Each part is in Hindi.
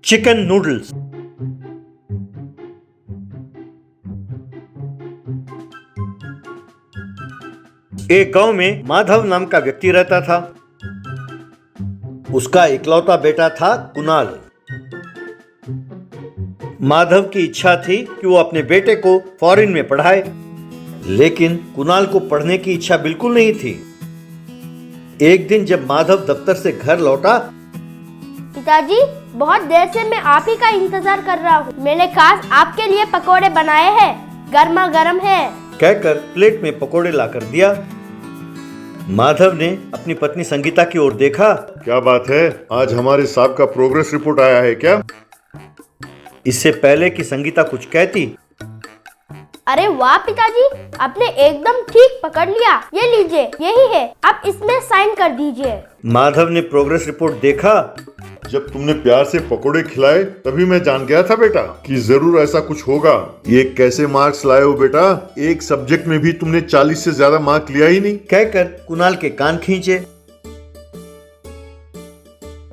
Chicken noodles. एक गांव में माधव नाम का व्यक्ति रहता था। उसका इकलौता बेटा था कुणाल। माधव की इच्छा थी कि वो अपने बेटे को फॉरेन में पढ़ाए, लेकिन कुणाल को पढ़ने की इच्छा बिल्कुल नहीं थी। एक दिन जब माधव दफ्तर से घर लौटा, पिताजी, बहुत देर से मैं आप ही का इंतजार कर रहा हूँ। मैंने खास आपके लिए पकोड़े बनाए हैं, गर्मा गर्म है, कहकर प्लेट में पकोड़े लाकर दिया। माधव ने अपनी पत्नी संगीता की ओर देखा। क्या बात है, आज हमारे साहब का प्रोग्रेस रिपोर्ट आया है क्या? इससे पहले कि संगीता कुछ कहती, अरे वाह पिताजी, आपने एकदम ठीक पकड़ लिया। ये लीजिए, यही है, आप इसमें साइन कर दीजिए। माधव ने प्रोग्रेस रिपोर्ट देखा। जब तुमने प्यार से पकोड़े खिलाए तभी मैं जान गया था बेटा कि जरूर ऐसा कुछ होगा। ये कैसे मार्क्स लाए हो बेटा? एक सब्जेक्ट में भी तुमने 40 से ज्यादा मार्क लिया ही नहीं। कहकर कुणाल के कान खींचे।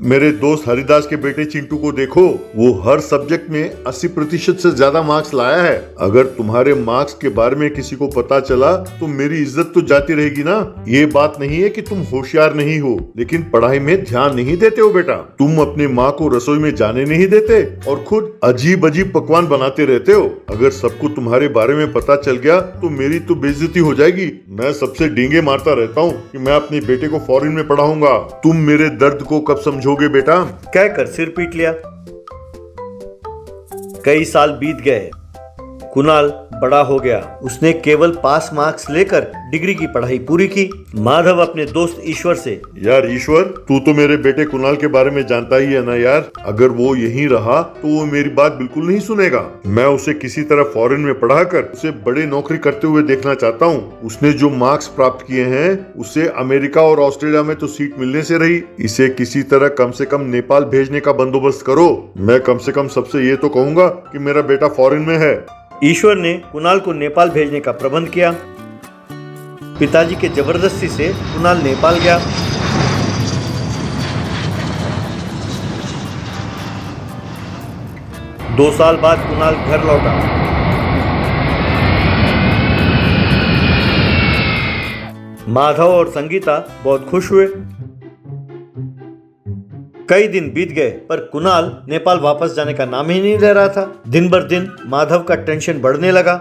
मेरे दोस्त हरिदास के बेटे चिंटू को देखो, वो हर सब्जेक्ट में 80% से ज्यादा मार्क्स लाया है। अगर तुम्हारे मार्क्स के बारे में किसी को पता चला तो मेरी इज्जत तो जाती रहेगी ना। ये बात नहीं है कि तुम होशियार नहीं हो, लेकिन पढ़ाई में ध्यान नहीं देते हो बेटा। तुम अपनी माँ को रसोई में जाने नहीं देते और खुद अजीब अजीब पकवान बनाते रहते हो। अगर सबको तुम्हारे बारे में पता चल गया तो मेरी तो बेइज्जती हो जाएगी। मैं सबसे डींगे मारता रहता हूँ कि मैं अपने बेटे को फॉरेन में पढ़ाऊंगा। तुम मेरे दर्द को कब समझोगे बेटा? कहकर सिर पीट लिया। कई साल बीत गए। कुणाल बड़ा हो गया। उसने केवल पास मार्क्स लेकर डिग्री की पढ़ाई पूरी की। माधव अपने दोस्त ईश्वर से, यार ईश्वर, तू तो मेरे बेटे कुणाल के बारे में जानता ही है ना यार। अगर वो यहीं रहा तो वो मेरी बात बिल्कुल नहीं सुनेगा। मैं उसे किसी तरह फॉरेन में पढ़ाकर उसे बड़ी नौकरी करते हुए देखना चाहता हूँ। उसने जो मार्क्स प्राप्त किए हैं उसे अमेरिका और ऑस्ट्रेलिया में तो सीट मिलने से रही। इसे किसी तरह कम से कम नेपाल भेजने का बंदोबस्त करो। मैं कम से कम सबसे ये तो कहूंगा कि मेरा बेटा फॉरेन में है। ईश्वर ने कुणाल को नेपाल भेजने का प्रबंध किया। पिताजी के जबरदस्ती से कुणाल नेपाल गया। दो साल बाद कुणाल घर लौटा। माधव और संगीता बहुत खुश हुए। कई दिन बीत गए पर कुणाल नेपाल वापस जाने का नाम ही नहीं ले रहा था। दिन बर दिन माधव का टेंशन बढ़ने लगा।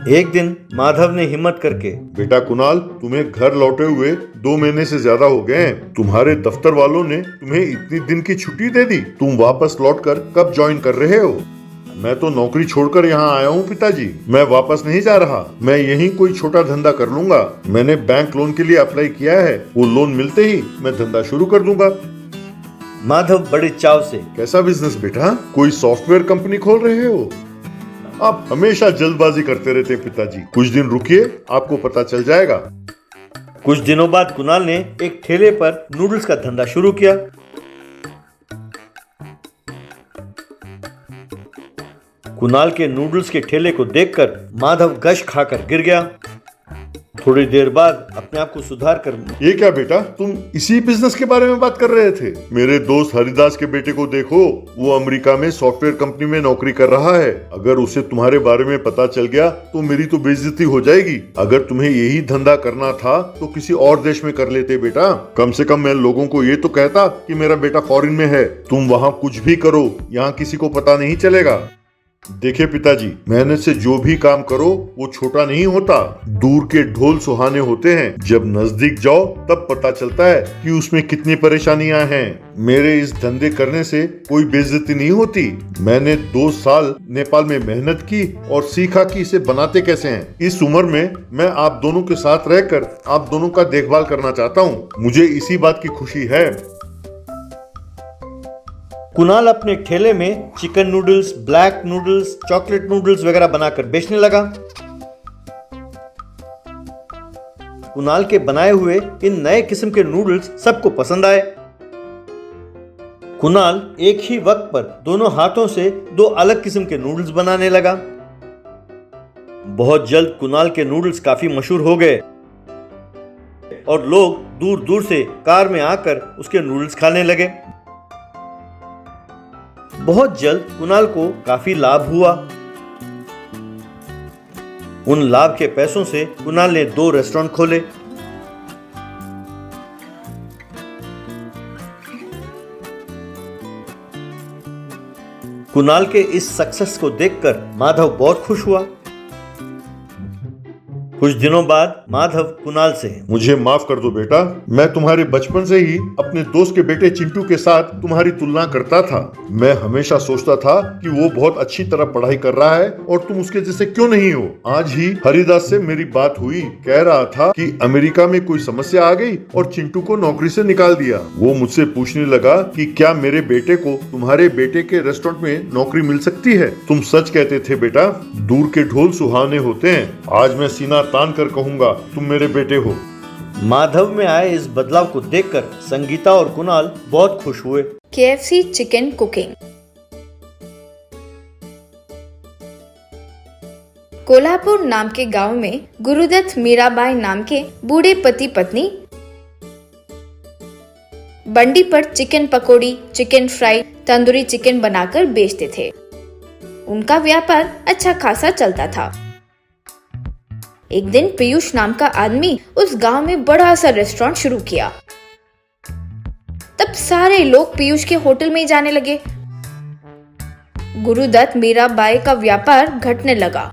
एक दिन माधव ने हिम्मत करके, बेटा कुणाल, तुम्हें घर लौटे हुए 2 महीने से ज्यादा हो गए हैं। तुम्हारे दफ्तर वालों ने तुम्हें इतनी दिन की छुट्टी दे दी। तुम वापस लौटकर कब ज्वाइन कर रहे हो? मैं तो नौकरी छोड़कर यहाँ आया हूँ पिताजी। मैं वापस नहीं जा रहा। मैं यहीं कोई छोटा धंधा कर लूंगा। मैंने बैंक लोन के लिए अप्लाई किया है। वो लोन मिलते ही मैं धंधा शुरू कर दूंगा। माधव बड़े चाव से, कैसा बिजनेस बेटा? कोई सॉफ्टवेयर कंपनी खोल रहे हो? आप हमेशा जल्दबाजी करते रहते हैं पिताजी। कुछ दिन रुकिए, आपको पता चल जाएगा। कुछ दिनों बाद कुणाल ने एक ठेले पर नूडल्स का धंधा शुरू किया। कुणाल के नूडल्स के ठेले को देखकर माधव गश खाकर गिर गया। थोड़ी देर बाद अपने आप को सुधार कर, ये क्या बेटा, तुम इसी बिजनेस के बारे में बात कर रहे थे? मेरे दोस्त हरिदास के बेटे को देखो, वो अमेरिका में सॉफ्टवेयर कंपनी में नौकरी कर रहा है। अगर उसे तुम्हारे बारे में पता चल गया तो मेरी तो बेइज्जती हो जाएगी। अगर तुम्हें यही धंधा करना था तो किसी और देश में कर लेते बेटा। कम से कम मैं लोगों को ये तो कहता कि मेरा बेटा फॉरेन में है। तुम वहाँ कुछ भी करो, यहाँ किसी को पता नहीं चलेगा। देखिए पिताजी, मेहनत से जो भी काम करो वो छोटा नहीं होता। दूर के ढोल सुहाने होते हैं, जब नजदीक जाओ तब पता चलता है कि उसमें कितनी परेशानियां हैं। मेरे इस धंधे करने से कोई बेइज्जती नहीं होती। मैंने 2 साल नेपाल में मेहनत की और सीखा कि इसे बनाते कैसे हैं। इस उम्र में मैं आप दोनों के साथ रहकर आप दोनों का देखभाल करना चाहता हूँ। मुझे इसी बात की खुशी है। कुणाल अपने ठेले में chicken noodles, black noodles, chocolate noodles वगैरह बनाकर बेचने लगा। कुणाल के बनाए हुए इन नए किस्म के नूडल्स सबको पसंद आए। कुणाल एक ही वक्त पर दोनों हाथों से 2 अलग किस्म के नूडल्स बनाने लगा। बहुत जल्द कुणाल के नूडल्स काफी मशहूर हो गए और लोग दूर दूर से कार में आकर उसके नूडल्स खाने लगे। बहुत जल्द कुणाल को काफी लाभ हुआ। उन लाभ के पैसों से कुणाल ने 2 रेस्टोरेंट खोले। कुणाल के इस सक्सेस को देखकर माधव बहुत खुश हुआ। कुछ दिनों बाद माधव कुणाल से, मुझे माफ कर दो बेटा, मैं तुम्हारे बचपन से ही अपने दोस्त के बेटे चिंटू के साथ तुम्हारी तुलना करता था। मैं हमेशा सोचता था कि वो बहुत अच्छी तरह पढ़ाई कर रहा है और तुम उसके जैसे क्यों नहीं हो। आज ही हरिदास से मेरी बात हुई, कह रहा था कि अमेरिका में कोई समस्या आ गई और चिंटू को नौकरी से निकाल दिया। वो मुझसे पूछने लगा कि क्या मेरे बेटे को तुम्हारे बेटे के रेस्टोरेंट में नौकरी मिल सकती है। तुम सच कहते थे बेटा, दूर के ढोल सुहावने होते हैं। आज मैं सीना तान कर कहूंगा, तुम मेरे बेटे हो। माधव में आए इस बदलाव को देखकर संगीता और कुणाल बहुत खुश हुए। KFC chicken cooking. कोल्हापुर नाम के गांव में गुरुदत्त मीराबाई नाम के बूढ़े पति पत्नी बंडी पर चिकन पकोड़ी, चिकन फ्राई, तंदूरी चिकन बनाकर बेचते थे। उनका व्यापार अच्छा खासा चलता था। एक दिन पीयूष नाम का आदमी उस गांव में बड़ा सा रेस्टोरेंट शुरू किया। तब सारे लोग पीयूष के होटल में ही जाने लगे। गुरुदत्त मीराबाई का व्यापार घटने लगा।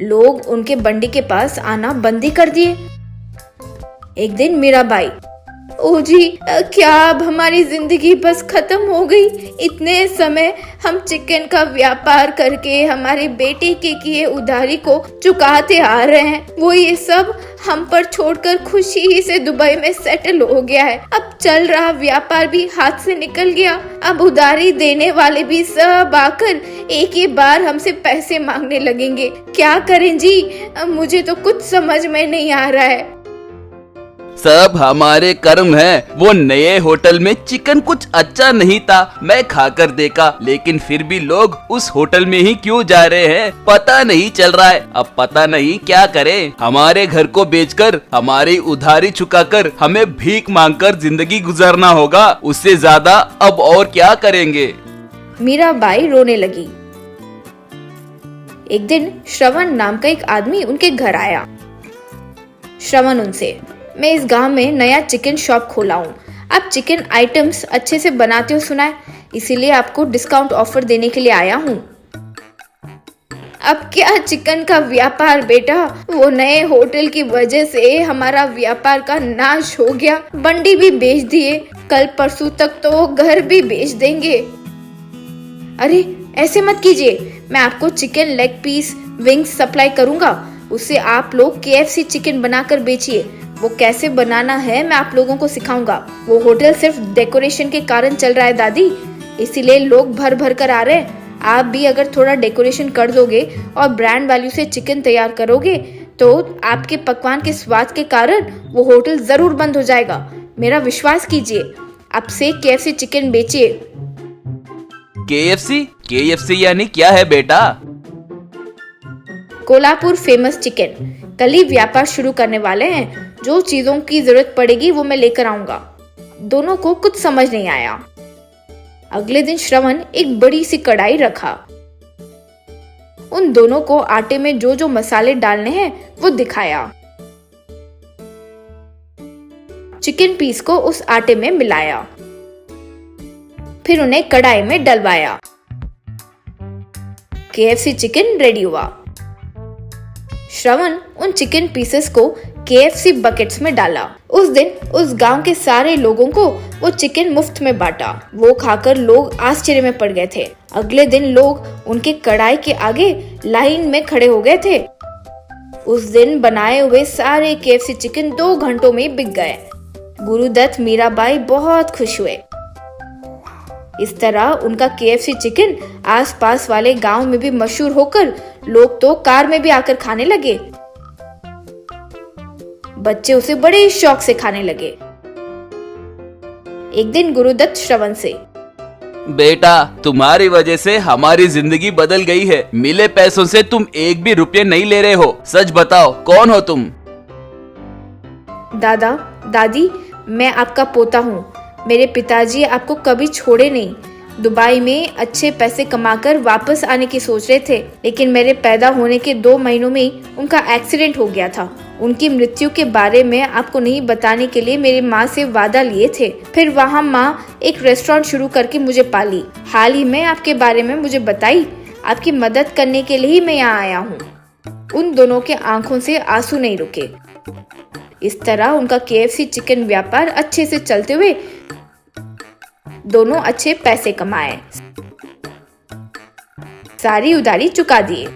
लोग उनके बंडी के पास आना बंद ही कर दिए। एक दिन मीराबाई, ओ जी, क्या अब हमारी जिंदगी बस खत्म हो गई? इतने समय हम चिकन का व्यापार करके हमारे बेटे के किए उधारी को चुकाते आ रहे हैं। वो ये सब हम पर छोड़कर खुशी ही से दुबई में सेटल हो गया है। अब चल रहा व्यापार भी हाथ से निकल गया। अब उधारी देने वाले भी सब आकर एक ही बार हमसे पैसे मांगने लगेंगे। क्या करें जी? मुझे तो कुछ समझ में नहीं आ रहा है। सब हमारे कर्म है। वो नए होटल में चिकन कुछ अच्छा नहीं था, मैं खाकर देखा, लेकिन फिर भी लोग उस होटल में ही क्यों जा रहे हैं पता नहीं चल रहा है। अब पता नहीं क्या करें। हमारे घर को बेचकर, हमारी उधारी चुकाकर हमें भीख मांगकर जिंदगी गुजारना होगा। उससे ज्यादा अब और क्या करेंगे। मीराबाई रोने लगी। एक दिन श्रवण नाम का एक आदमी उनके घर आया। श्रवण उनसे, मैं इस गांव में नया चिकन शॉप खोला हूँ। आप चिकन आइटम्स अच्छे से बनाते हो सुना है, इसीलिए आपको डिस्काउंट ऑफर देने के लिए आया हूँ। अब क्या चिकन का व्यापार बेटा, वो नए होटल की वजह से हमारा व्यापार का नाश हो गया। बंडी भी बेच दिए, कल परसों तक तो घर भी बेच देंगे। अरे ऐसे मत कीजिए, मैं आपको chicken leg piece, wings supply करूंगा। उससे आप लोग KFC चिकन बनाकर बेचिए। वो कैसे बनाना है मैं आप लोगों को सिखाऊंगा। वो होटल सिर्फ डेकोरेशन के कारण चल रहा है दादी, इसीलिए लोग भर भर कर आ रहे हैं। आप भी अगर थोड़ा डेकोरेशन कर दोगे और ब्रांड वैल्यू से चिकन तैयार करोगे तो आपके पकवान के स्वाद के कारण वो होटल जरूर बंद हो जाएगा। मेरा विश्वास कीजिए, अब से KFC चिकन बेचिए। KFC यानी क्या है बेटा? Kolhapur famous chicken. कल ही व्यापार शुरू करने वाले हैं। जो चीजों की जरूरत पड़ेगी वो मैं लेकर आऊंगा। दोनों को कुछ समझ नहीं आया। अगले दिन श्रवण एक बड़ी सी कढ़ाई रखा। उन दोनों को आटे में जो जो मसाले डालने हैं वो दिखाया। चिकन पीस को उस आटे में मिलाया, फिर उन्हें कढ़ाई में डलवाया। KFC चिकन रेडी हुआ। श्रवण उन चिकन पीसेस को KFC बकेट्स में डाला। उस दिन उस गांव के सारे लोगों को वो चिकन मुफ्त में बांटा। वो खाकर लोग आश्चर्य में पड़ गए थे। अगले दिन लोग उनके कढ़ाई के आगे लाइन में खड़े हो गए थे। उस दिन बनाए हुए सारे KFC चिकन 2 घंटों में बिक गए। गुरुदत्त मीराबाई बहुत खुश हुए। इस तरह उनका KFC चिकन आसपास वाले गांव में भी मशहूर होकर लोग तो कार में भी आकर खाने लगे। बच्चे उसे बड़े शौक से खाने लगे। एक दिन गुरुदत्त श्रवण से, बेटा, तुम्हारी वजह से हमारी जिंदगी बदल गई है। मिले पैसों से तुम एक भी रुपये नहीं ले रहे हो। सच बताओ, कौन हो तुम? दादा, दादी, मैं आपका पोता हूँ। मेरे पिताजी आपको कभी छोड़े नहीं। दुबई में अच्छे पैसे कमाकर वापस आने की सोच रहे थे, लेकिन मेरे पैदा होने के 2 महीनों में ही उनका एक्सीडेंट हो गया था। उनकी मृत्यु के बारे में आपको नहीं बताने के लिए मेरी माँ से वादा लिए थे। फिर वहाँ माँ एक रेस्टोरेंट शुरू करके मुझे पाली। हाल ही में आपके बारे में मुझे बताई। आपकी मदद करने के लिए ही मैं यहाँ आया हूँ। उन दोनों के आंखों से आंसू नहीं रुके। इस तरह उनका KFC चिकन व्यापार अच्छे से चलते हुए दोनों अच्छे पैसे कमाए, सारी उधारी चुका दिए।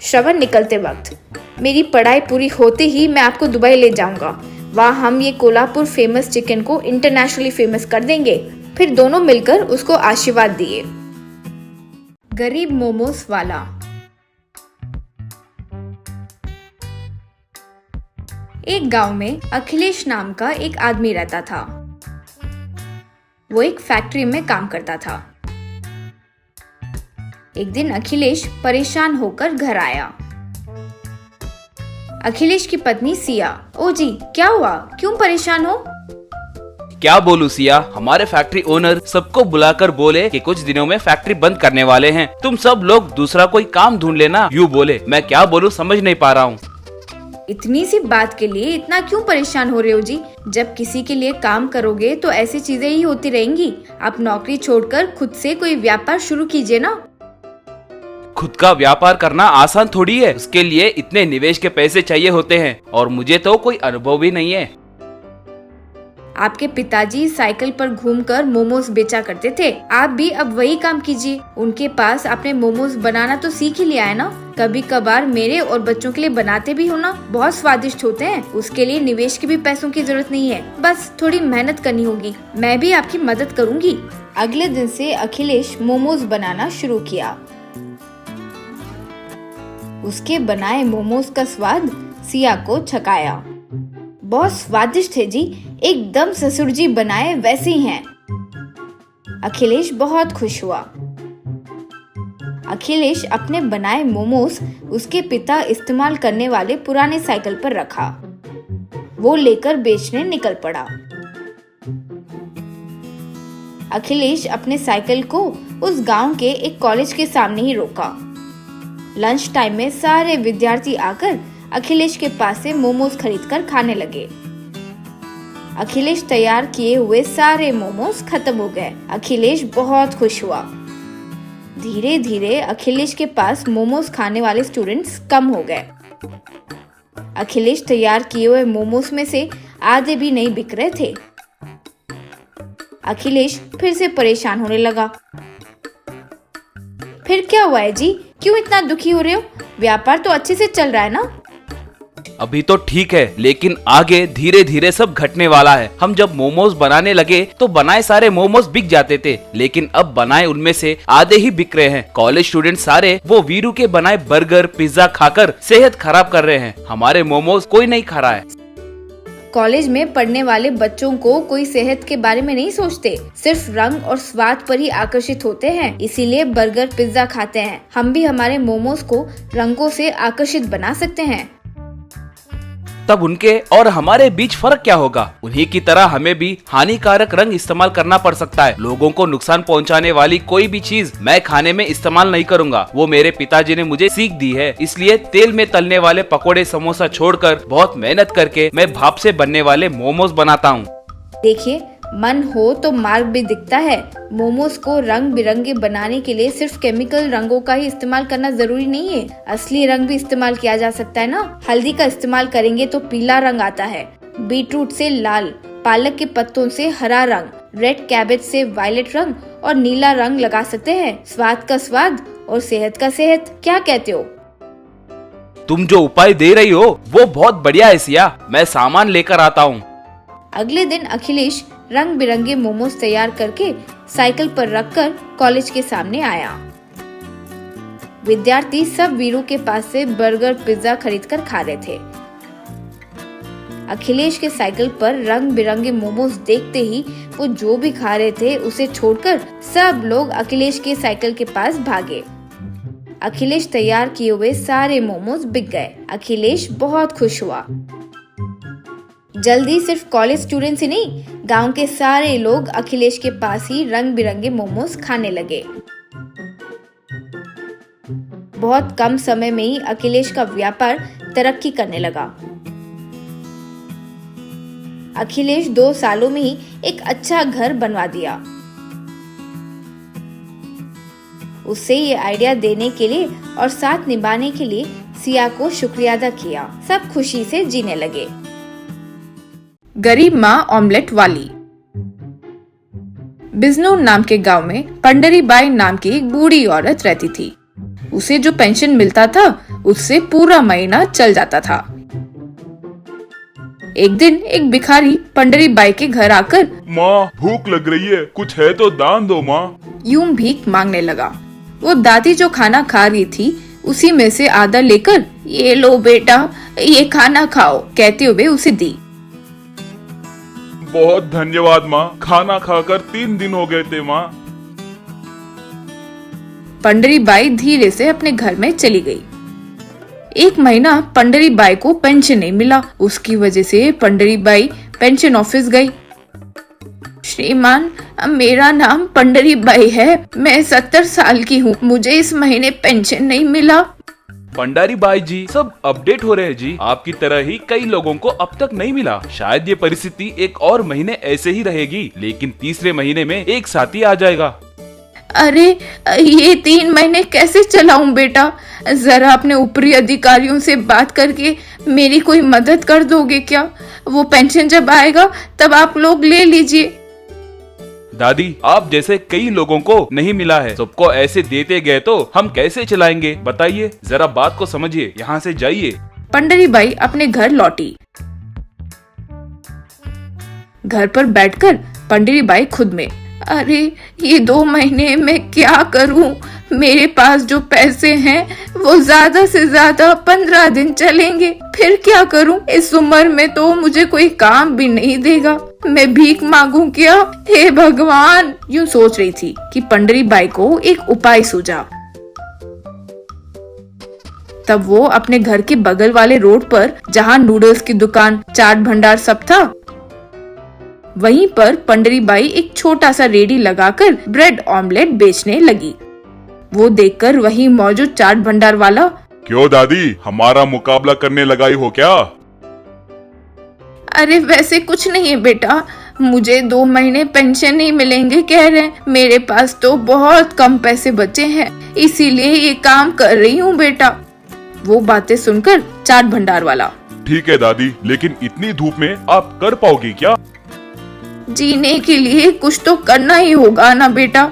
श्रवण निकलते वक्त, मेरी पढ़ाई पूरी होते ही मैं आपको दुबई ले जाऊंगा। वहाँ हम ये कोल्हापुर फेमस चिकन को इंटरनेशनली फेमस कर देंगे। फिर दोनों मिलकर उसको आशीर्वाद दिए। गरीब मोमोस वाला। एक गांव में अखिलेश नाम का एक आदमी रहता था। वो एक फैक्ट्री में काम करता था। एक दिन अखिलेश परेशान होकर घर आया। अखिलेश की पत्नी सिया, ओ जी क्या हुआ, क्यों परेशान हो? क्या बोलूं सिया, हमारे फैक्ट्री ओनर सबको बुलाकर बोले कि कुछ दिनों में फैक्ट्री बंद करने वाले हैं। तुम सब लोग दूसरा कोई काम ढूंढ लेना, यूँ बोले। मैं क्या बोलूं समझ नहीं पा रहा हूँ। इतनी सी बात के लिए इतना क्यों परेशान हो रहे हो जी? जब किसी के लिए काम करोगे तो ऐसी चीजें ही होती रहेंगी। आप नौकरी छोड़कर खुद से कोई व्यापार शुरू कीजिए ना। खुद का व्यापार करना आसान थोड़ी है, उसके लिए इतने निवेश के पैसे चाहिए होते हैं और मुझे तो कोई अनुभव भी नहीं है। आपके पिताजी साइकिल पर घूमकर मोमोज बेचा करते थे, आप भी अब वही काम कीजिए। उनके पास आपने मोमोज बनाना तो सीख ही लिया है ना। कभी कभार मेरे और बच्चों के लिए बनाते भी हो ना, बहुत स्वादिष्ट होते हैं। उसके लिए निवेश के भी पैसों की जरूरत नहीं है, बस थोड़ी मेहनत करनी होगी। मैं भी आपकी मदद करूंगी। अगले दिन से अखिलेश मोमोज बनाना शुरू किया। उसके बनाए मोमोज का स्वाद सिया को छकाया। बहुत स्वादिष्ट है जी, एकदम ससुर जी बनाए वैसे ही हैं। अखिलेश बहुत खुश हुआ। अखिलेश अपने बनाए मोमोज उसके पिता इस्तेमाल करने वाले पुराने साइकिल पर रखा। वो लेकर बेचने निकल पड़ा। अखिलेश अपने साइकिल को उस गांव के एक कॉलेज के सामने ही रोका। लंच टाइम में सारे विद्यार्थी आकर अखिलेश के पास से मोमोज खरीदकर खाने लगे। अखिलेश तैयार किए हुए सारे मोमोज खत्म हो गए। अखिलेश बहुत खुश हुआ। धीरे धीरे अखिलेश के पास मोमोज खाने वाले स्टूडेंट्स कम हो गए। अखिलेश तैयार किए हुए मोमोज में से आधे भी नहीं बिक रहे थे। अखिलेश फिर से परेशान होने लगा। फिर क्या हुआ है जी, क्यों इतना दुखी हो रहे हो? व्यापार तो अच्छे से चल रहा है ना? अभी तो ठीक है, लेकिन आगे धीरे धीरे सब घटने वाला है। हम जब मोमोज बनाने लगे तो बनाए सारे मोमोज बिक जाते थे, लेकिन अब बनाए उनमें से आधे ही बिक रहे हैं। कॉलेज स्टूडेंट सारे वो वीरू के बनाए बर्गर पिज्जा खाकर सेहत खराब कर रहे हैं। हमारे मोमोज कोई नहीं खा रहा है। कॉलेज में पढ़ने वाले बच्चों को कोई सेहत के बारे में नहीं सोचते, सिर्फ रंग और स्वाद पर ही आकर्षित होते हैं, इसीलिए बर्गर पिज्जा खाते हैं। हम भी हमारे मोमोज को रंगों से आकर्षित बना सकते हैं। तब उनके और हमारे बीच फर्क क्या होगा? उन्हीं की तरह हमें भी हानिकारक रंग इस्तेमाल करना पड़ सकता है। लोगों को नुकसान पहुंचाने वाली कोई भी चीज मैं खाने में इस्तेमाल नहीं करूंगा। वो मेरे पिताजी ने मुझे सीख दी है। इसलिए तेल में तलने वाले पकोड़े समोसा छोड़कर बहुत मेहनत करके मैं भाप से बनने वाले मोमोज बनाता हूँ। देखिए, मन हो तो मार्ग भी दिखता है। मोमोज को रंग बिरंगे बनाने के लिए सिर्फ केमिकल रंगों का ही इस्तेमाल करना जरूरी नहीं है, असली रंग भी इस्तेमाल किया जा सकता है ना। हल्दी का इस्तेमाल करेंगे तो पीला रंग आता है, बीटरूट से लाल, पालक के पत्तों से हरा रंग, रेड कैबेज से वायलेट रंग और नीला रंग लगा सकते हैं। स्वाद का स्वाद और सेहत का सेहत, क्या कहते हो? तुम जो उपाय दे रही हो वो बहुत बढ़िया है सिया, मैं सामान लेकर आता हूँ। अगले दिन अखिलेश रंग बिरंगे मोमोज तैयार करके साइकिल पर रखकर कॉलेज के सामने आया। विद्यार्थी सब वीरू के पास से बर्गर पिज्जा खरीदकर खा रहे थे। अखिलेश के साइकिल पर रंग बिरंगे मोमोज देखते ही वो जो भी खा रहे थे उसे छोड़कर सब लोग अखिलेश के साइकिल के पास भागे। अखिलेश तैयार किए हुए सारे मोमोज बिक गए। अखिलेश बहुत खुश हुआ। जल्दी सिर्फ कॉलेज स्टूडेंट्स ही नहीं गांव के सारे लोग अखिलेश के पास ही रंग बिरंगे मोमोज खाने लगे। बहुत कम समय में ही अखिलेश का व्यापार तरक्की करने लगा। अखिलेश 2 सालों में ही एक अच्छा घर बनवा दिया। उससे ये आइडिया देने के लिए और साथ निभाने के लिए सिया को शुक्रिया अदा किया। सब खुशी से जीने लगे। गरीब माँ ऑमलेट वाली। बिजनौर नाम के गांव में पंडरी बाई नाम की एक बूढ़ी औरत रहती थी। उसे जो पेंशन मिलता था उससे पूरा महीना चल जाता था। एक दिन एक भिखारी पंडरी बाई के घर आकर माँ भूख लग रही है, कुछ है तो दान दो माँ। यूं भीख मांगने लगा। वो दादी जो खाना खा रही थी उसी में से आधा लेकर ये लो बेटा, ये खाना खाओ कहते हुए उसे दी। बहुत धन्यवाद माँ, खाना खाकर 3 दिन हो गए थे माँ। पंडरी बाई धीरे से अपने घर में चली गई। 1 महीना पंडरी बाई को पेंशन नहीं मिला। उसकी वजह से पंडरी बाई पेंशन ऑफिस गई। श्रीमान, मेरा नाम पंडरी बाई है, मैं 70 साल की हूँ, मुझे इस महीने पेंशन नहीं मिला। पंडारी बाई जी, सब अपडेट हो रहे हैं जी। आपकी तरह ही कई लोगों को अब तक नहीं मिला। शायद ये परिस्थिति 1 और महीने ऐसे ही रहेगी, लेकिन तीसरे महीने में एक साथी आ जाएगा। अरे ये 3 महीने कैसे चलाऊं बेटा, जरा अपने ऊपरी अधिकारियों से बात करके मेरी कोई मदद कर दोगे क्या? वो पेंशन जब आएगा तब आप लोग ले लीजिए। दादी, आप जैसे कई लोगों को नहीं मिला है, सबको ऐसे देते गए तो हम कैसे चलाएंगे बताइए? जरा बात को समझिए, यहाँ से जाइए। पंडरी बाई अपने घर लौटी। घर पर बैठकर पंडरी बाई खुद में, अरे ये 2 महीने में क्या करूं? मेरे पास जो पैसे हैं वो ज्यादा से ज्यादा 15 दिन चलेंगे, फिर क्या करूं? इस उम्र में तो मुझे कोई काम भी नहीं देगा, मैं भीख मांगूं क्या? हे भगवान, यूं सोच रही थी कि पंडरी बाई को एक उपाय सूझा। तब वो अपने घर के बगल वाले रोड पर, जहाँ नूडल्स की दुकान, चाट भंडार सब था, वहीं पर पंडरी बाई एक छोटा सा रेडी लगाकर ब्रेड ऑमलेट बेचने लगी। वो देखकर वहीं मौजूद चाट भंडार वाला, क्यों दादी, हमारा मुकाबला करने लगाई हो क्या? अरे वैसे कुछ नहीं है बेटा, मुझे 2 महीने पेंशन नहीं मिलेंगे कह रहे हैं, मेरे पास तो बहुत कम पैसे बचे हैं, इसीलिए ये काम कर रही हूँ बेटा। वो बातें सुनकर चाट भंडार वाला, ठीक है दादी, लेकिन इतनी धूप में आप कर पाओगी क्या? जीने के लिए कुछ तो करना ही होगा ना बेटा।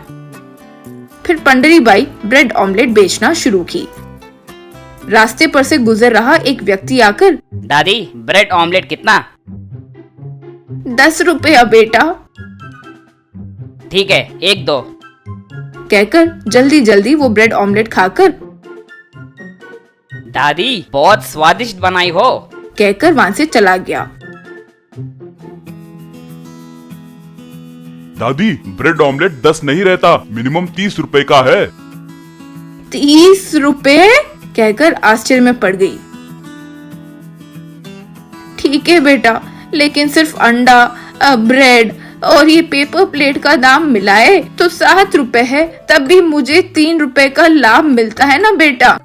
फिर पंडरी बाई ब्रेड ऑमलेट बेचना शुरू की। रास्ते पर से गुजर रहा एक व्यक्ति आकर, दादी ब्रेड ऑमलेट कितना? 10 रुपया बेटा। ठीक है, 1 दो। कहकर जल्दी जल्दी वो ब्रेड ऑमलेट खाकर, दादी बहुत स्वादिष्ट बनाई हो, कहकर वहाँ से चला गया। दादी ब्रेड ऑमलेट 10 नहीं रहता, मिनिमम 30 रुपए का है। 30 रुपए? कहकर आश्चर्य में पड़ गई। ठीक है बेटा, लेकिन सिर्फ अंडा, ब्रेड और ये पेपर प्लेट का दाम मिलाए तो 7 रुपए है, तब भी मुझे 3 रुपए का लाभ मिलता है ना बेटा।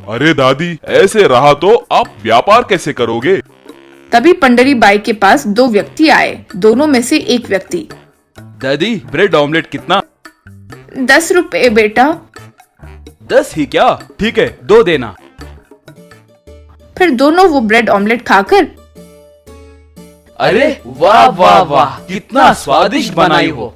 अरे दादी, ऐसे रहा तो आप व्यापार कैसे करोगे? तभी पंडरी बाई के पास 2 व्यक्ति आए। दोनों में से एक व्यक्ति, दादी ब्रेड ऑमलेट कितना? 10 रुपए बेटा। 10 ही क्या? ठीक है, 2 देना। फिर दोनों वो ब्रेड ऑमलेट खाकर, अरे वाह वाह वाह, कितना स्वादिष्ट बनाई हो।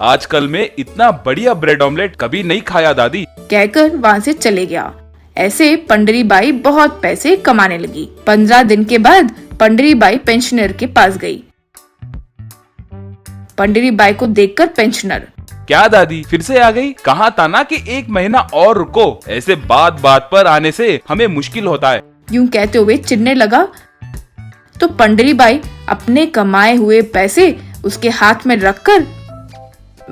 आजकल में इतना बढ़िया ब्रेड ऑमलेट कभी नहीं खाया दादी, कहकर वहाँ से चले गया। ऐसे पंडरी बाई बहुत पैसे कमाने लगी। 15 दिन के बाद पंडरी बाई पेंशनर के पास गई। पंडरी बाई को देखकर पेंशनर, क्या दादी फिर से आ गई? कहा था ना कि 1 महीना और रुको, ऐसे बात बात पर आने से हमें मुश्किल होता है। यूं कहते हुए चिढ़ने लगा तो पंडरी बाई अपने कमाए हुए पैसे उसके हाथ में रखकर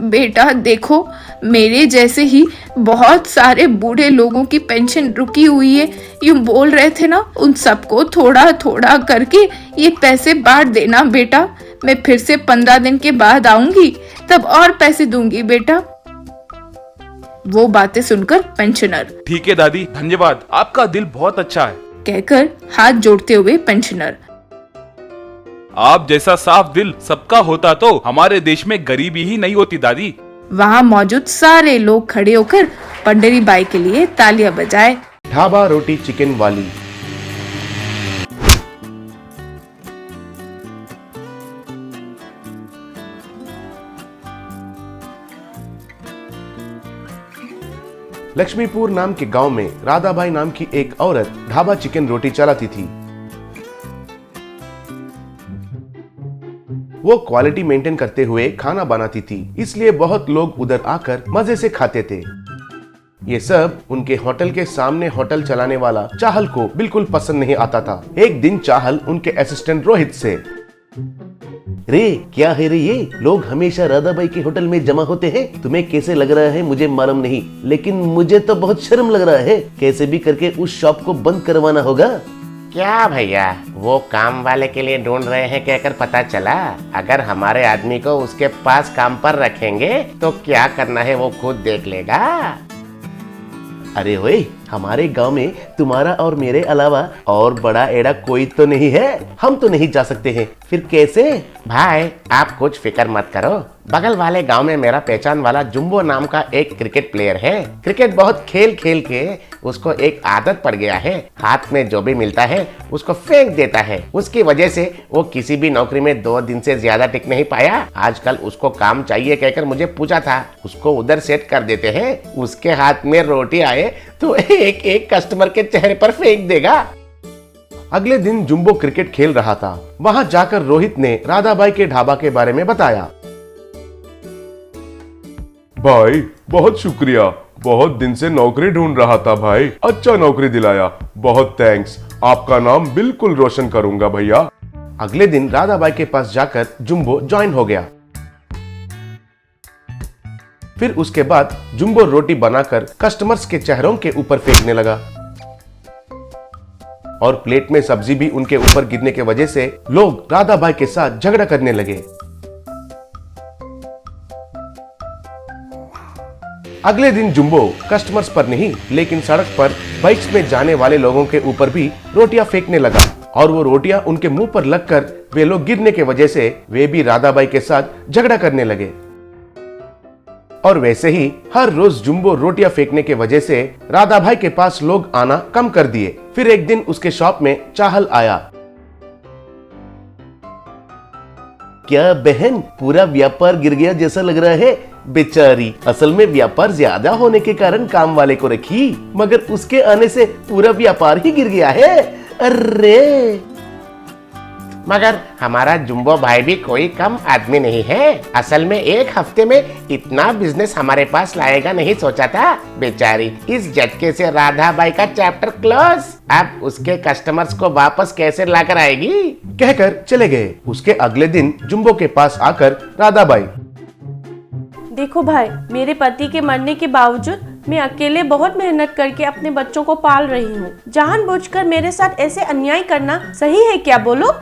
बेटा देखो, मेरे जैसे ही बहुत सारे बूढ़े लोगों की पेंशन रुकी हुई है, यूं बोल रहे थे ना, उन सबको थोड़ा थोड़ा करके ये पैसे बांट देना बेटा। मैं फिर से 15 दिन के बाद आऊंगी, तब और पैसे दूंगी बेटा। वो बातें सुनकर पेंशनर ठीक है दादी, धन्यवाद, आपका दिल बहुत अच्छा है। कहकर हाथ जोड़ते हुए पेंशनर, आप जैसा साफ दिल सबका होता तो हमारे देश में गरीबी ही नहीं होती दादी। वहाँ मौजूद सारे लोग खड़े होकर पंडेरी बाई के लिए तालियां बजाए। ढाबा रोटी चिकन वाली। लक्ष्मीपुर नाम के गांव में राधाबाई नाम की एक औरत ढाबा चिकन रोटी चलाती थी। वो क्वालिटी मेंटेन करते हुए खाना बनाती थी, इसलिए बहुत लोग उधर आकर मजे से खाते थे। ये सब उनके होटल के सामने होटल चलाने वाला चाहल को बिल्कुल पसंद नहीं आता था। एक दिन चाहल उनके असिस्टेंट रोहित से, रे क्या है रे, ये लोग हमेशा राधाबाई के होटल में जमा होते हैं, तुम्हें कैसे लग रहा है मुझे मालूम नहीं, लेकिन मुझे तो बहुत शर्म लग रहा है, कैसे भी करके उस शॉप को बंद करवाना होगा। क्या भैया, वो काम वाले के लिए ढूंढ रहे हैं कहकर पता चला। अगर हमारे आदमी को उसके पास काम पर रखेंगे तो क्या करना है वो खुद देख लेगा। अरे ओए, हमारे गांव में तुम्हारा और मेरे अलावा और बड़ा एड़ा कोई तो नहीं है, हम तो नहीं जा सकते हैं, फिर कैसे? भाई आप कुछ फिक्र मत करो, बगल वाले गांव में मेरा पहचान वाला जुम्बो नाम का एक क्रिकेट प्लेयर है। क्रिकेट बहुत खेल खेल के उसको एक आदत पड़ गया है, हाथ में जो भी मिलता है उसको फेंक देता है। उसकी वजह से वो किसी भी नौकरी में 2 दिन से ज्यादा टिक नहीं पाया। आजकल उसको काम चाहिए कहकर मुझे पूछा था, उसको उधर सेट कर देते हैं, उसके हाथ में रोटी आए तो एक एक कस्टमर के चेहरे पर फेंक देगा। अगले दिन जुम्बो क्रिकेट खेल रहा था। वहां जाकर रोहित ने राधाबाई के ढाबा के बारे में बताया। भाई बहुत शुक्रिया, बहुत दिन से नौकरी ढूंढ रहा था भाई, अच्छा नौकरी दिलाया, बहुत थैंक्स, आपका नाम बिल्कुल रोशन करूंगा भैया। अगले दिन राधाबाई के पास जाकर जुम्बो ज्वाइन हो गया। फिर उसके बाद जुम्बो रोटी बनाकर कस्टमर्स के चेहरों के ऊपर फेंकने लगा और प्लेट में सब्जी भी उनके ऊपर गिरने के वजह से लोग राधाबाई के साथ झगड़ा करने लगे। अगले दिन जुम्बो कस्टमर्स पर नहीं लेकिन सड़क पर बाइक्स में जाने वाले लोगों के ऊपर भी रोटियां फेंकने लगा और वो रोटियां उनके मुंह पर लगकर वे लोग गिरने के वजह से वे भी राधाबाई के साथ झगड़ा करने लगे। और वैसे ही हर रोज जुम्बो रोटियां फेंकने के वजह से राधाबाई के पास लोग आना कम कर दिए। फिर एक दिन उसके शॉप में चाहल आया। क्या बहन, पूरा व्यापार गिर गया जैसा लग रहा है? बेचारी, असल में व्यापार ज्यादा होने के कारण काम वाले को रखी, मगर उसके आने से पूरा व्यापार ही गिर गया है। अरे मगर हमारा जुम्बो भाई भी कोई कम आदमी नहीं है। असल में एक हफ्ते में इतना बिजनेस हमारे पास लाएगा नहीं सोचा था। बेचारी, इस झटके से राधाबाई का चैप्टर क्लोज। अब उसके कस्टमर्स को वापस कैसे लाकर आएगी? कहकर चले गए। उसके अगले दिन जुम्बो के पास आकर राधाबाई, देखो भाई, मेरे पति के मरने के बावजूद मैं अकेले बहुत मेहनत करके अपने बच्चों को पाल रही हूँ। जानबूझकर मेरे साथ ऐसे अन्याय करना सही है क्या, बोलो?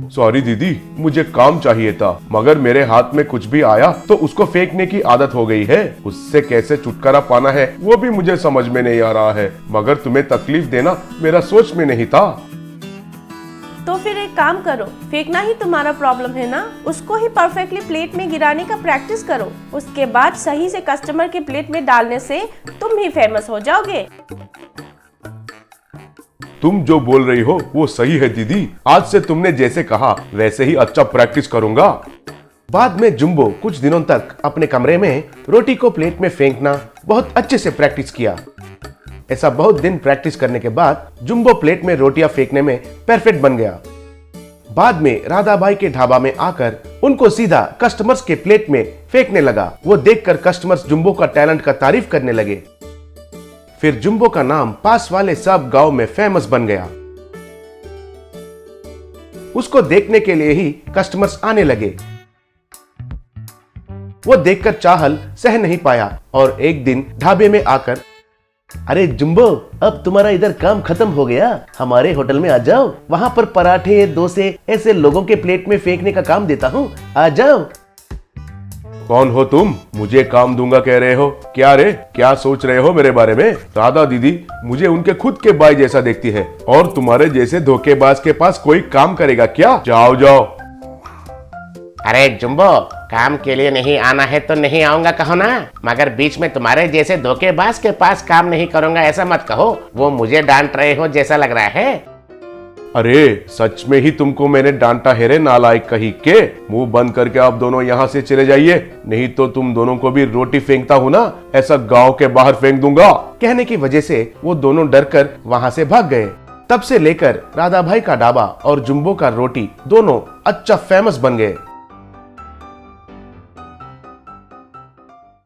सॉरी दीदी, मुझे काम चाहिए था, मगर मेरे हाथ में कुछ भी आया तो उसको फेंकने की आदत हो गई है। उससे कैसे छुटकारा पाना है वो भी मुझे समझ में नहीं आ रहा है, मगर तुम्हें तकलीफ देना मेरा सोच में नहीं था। तो फिर एक काम करो, फेंकना ही तुम्हारा प्रॉब्लम है ना, उसको ही परफेक्टली प्लेट में गिराने का प्रैक्टिस करो। उसके बाद सही से कस्टमर के प्लेट में डालने से तुम भी फेमस हो जाओगे। तुम जो बोल रही हो वो सही है दीदी, आज से तुमने जैसे कहा वैसे ही अच्छा प्रैक्टिस करूंगा। बाद में जुम्बो कुछ दिनों तक अपने कमरे में रोटी को प्लेट में फेंकना बहुत अच्छे से प्रैक्टिस किया। ऐसा बहुत दिन प्रैक्टिस करने के बाद जुम्बो प्लेट में रोटियां फेंकने में परफेक्ट बन गया। बाद में राधाबाई के ढाबा में आकर उनको सीधा कस्टमर्स के प्लेट में फेंकने लगा। वो देखकर कस्टमर्स जुम्बो का टैलेंट का तारीफ करने लगे। फिर जुम्बो का नाम पास वाले सब गांव में फेमस बन गया। उसको देखने के लिए ही कस्टमर्स आने लगे। वो देखकर चाहल सह नहीं पाया और एक दिन ढाबे में आकर, अरे जुम्बो, अब तुम्हारा इधर काम खत्म हो गया, हमारे होटल में आ जाओ, वहाँ पर पराठे डोसे ऐसे लोगों के प्लेट में फेंकने का काम देता हूँ, आ जाओ। कौन हो तुम? मुझे काम दूंगा कह रहे हो? क्या रे, क्या सोच रहे हो मेरे बारे में? राधा दीदी मुझे उनके खुद के भाई जैसा देखती है और तुम्हारे जैसे धोखेबाज के पास कोई काम करेगा क्या? जाओ जाओ। अरे जुम्बो, काम के लिए नहीं आना है तो नहीं आऊंगा कहो ना, मगर बीच में तुम्हारे जैसे धोखेबाज के पास काम नहीं करूंगा ऐसा मत कहो, वो मुझे डांट रहे हो जैसा लग रहा है। अरे सच में ही तुमको मैंने डांटा है रे नालायक कहीं के। मुंह बंद करके आप दोनों यहाँ से चले जाइए, नहीं तो तुम दोनों को भी रोटी फेंकता हूँ ना, ऐसा गांव के बाहर फेंक दूंगा। कहने की वजह से वो दोनों डरकर वहाँ से भाग गए। तब से लेकर राधा भाई का ढाबा और जुम्बो का रोटी दोनों अच्छा फेमस बन गए।